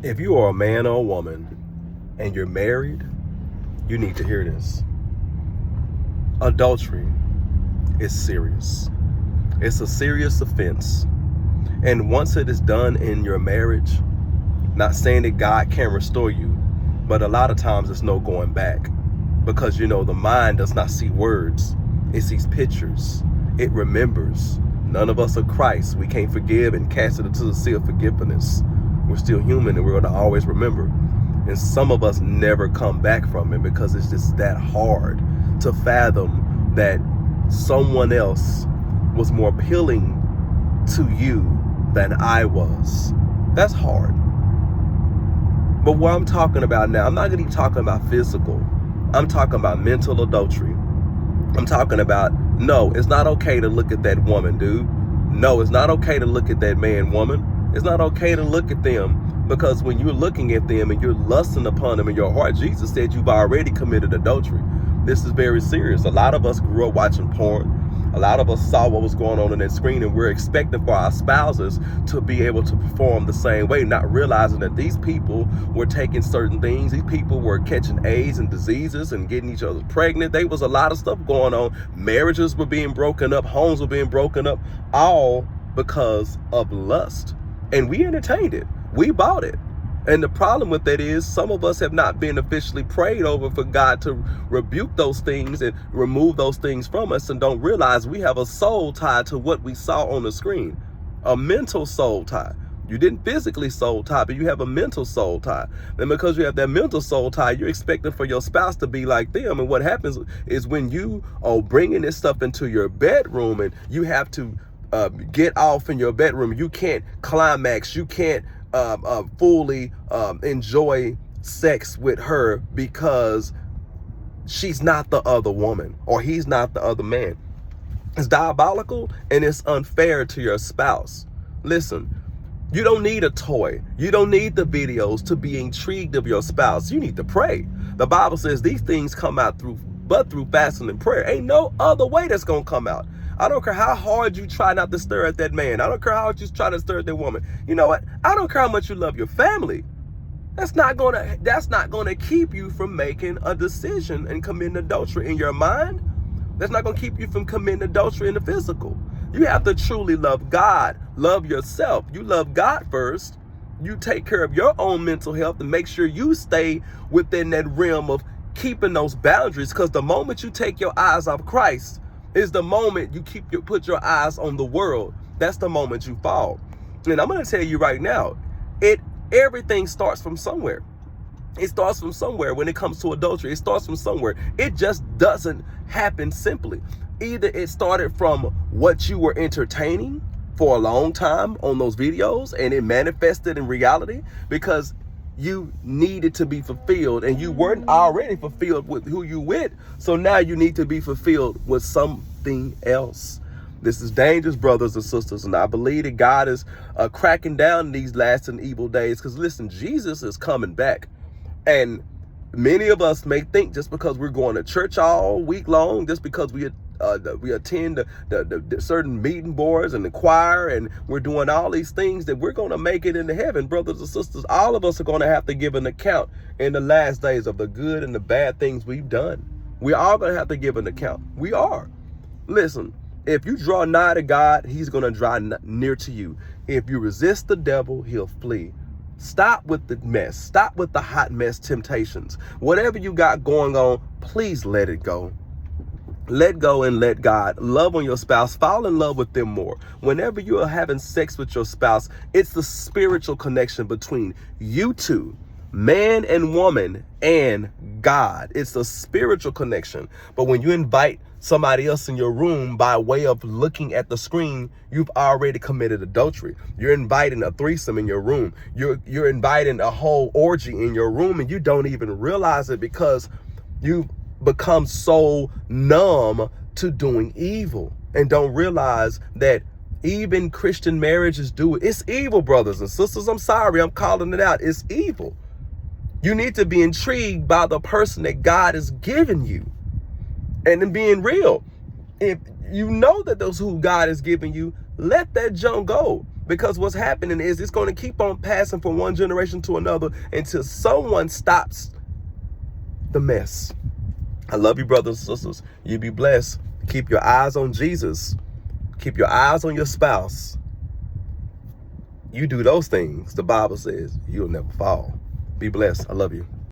If you are a man or a woman and you're married, you need to hear this. Adultery is serious. It's a serious offense. And once it is done in your marriage, not saying that God can't restore you, but a lot of times there's no going back. Because, the mind does not see words. It sees pictures. It remembers. None of us are Christ. We can't forgive and cast it into the sea of forgiveness. We're still human and we're going to always remember. And some of us never come back from it because it's just that hard to fathom that someone else was more appealing to you than I was. That's hard. But what I'm talking about now, I'm not going to be talking about physical. I'm talking about mental adultery. I'm talking about, no, it's not okay to look at that woman, dude. No, it's not okay to look at that man, woman. It's not okay to look at them, because when you're looking at them and you're lusting upon them in your heart, Jesus said you've already committed adultery. This is very serious. A lot of us grew up watching porn. A lot of us saw what was going on that screen, and we're expecting for our spouses to be able to perform the same way, not realizing that these people were taking certain things. These people were catching AIDS and diseases and getting each other pregnant. There was a lot of stuff going on. Marriages were being broken up. Homes were being broken up, all because of lust. And we entertained it. We bought it. And the problem with that is some of us have not been officially prayed over for God to rebuke those things and remove those things from us, and don't realize we have a soul tie to what we saw on the screen, a mental soul tie. You didn't physically soul tie, but you have a mental soul tie. And because you have that mental soul tie, you're expecting for your spouse to be like them. And what happens is when you are bringing this stuff into your bedroom and you have to get off in your bedroom, you can't climax, you can't fully enjoy sex with her because she's not the other woman or he's not the other man. It's diabolical and it's unfair to your spouse. Listen, you don't need a toy. You don't need the videos to be intrigued of your spouse. You need to pray. The Bible says these things come out through fasting and prayer. Ain't no other way that's gonna come out. I don't care how hard you try not to stare at that man. I don't care how hard you try to stare at that woman. You know what? I don't care how much you love your family. That's not gonna keep you from making a decision and committing adultery in your mind. That's not gonna keep you from committing adultery in the physical. You have to truly love God, love yourself. You love God first. You take care of your own mental health and make sure you stay within that realm of keeping those boundaries. Because the moment you take your eyes off Christ, is the moment you put your eyes on the world. That's the moment you fall. And I'm going to tell you right now, everything starts from somewhere. It starts from somewhere. When it comes to adultery, it starts from somewhere. It just doesn't happen simply. Either it started from what you were entertaining for a long time on those videos and it manifested in reality because you needed to be fulfilled and you weren't already fulfilled with who you with. So now you need to be fulfilled with something else. This is dangerous, brothers and sisters. And I believe that God is cracking down these last and evil days. Because listen, Jesus is coming back. And many of us may think just because we're going to church all week long, just because we attend the certain meeting boards and the choir, and we're doing all these things, that we're going to make it into heaven. Brothers and sisters, all of us are going to have to give an account in the last days of the good and the bad things we've done. We are going to have to give an account. We are. Listen, if you draw nigh to God, he's going to draw near to you. If you resist the devil, he'll flee. Stop with the mess. Stop with the hot mess temptations. Whatever you got going on, please let it go. Let go and let God. Love on your spouse. Fall in love with them more. Whenever you are having sex with your spouse, it's the spiritual connection between you two, man and woman, and God. It's a spiritual connection. But when you invite somebody else in your room by way of looking at the screen, you've already committed adultery. You're inviting a threesome in your room. You're inviting a whole orgy in your room, and you don't even realize it because you've become so numb to doing evil and don't realize that even Christian marriages do it. It's evil, brothers and sisters. I'm sorry, I'm calling it out. It's evil. You need to be intrigued by the person that God has given you. And then being real, if you know that those who God has given you, let that junk go. Because what's happening is it's going to keep on passing from one generation to another until someone stops the mess. I love you, brothers and sisters. You be blessed. Keep your eyes on Jesus. Keep your eyes on your spouse. You do those things, the Bible says, you'll never fall. Be blessed. I love you.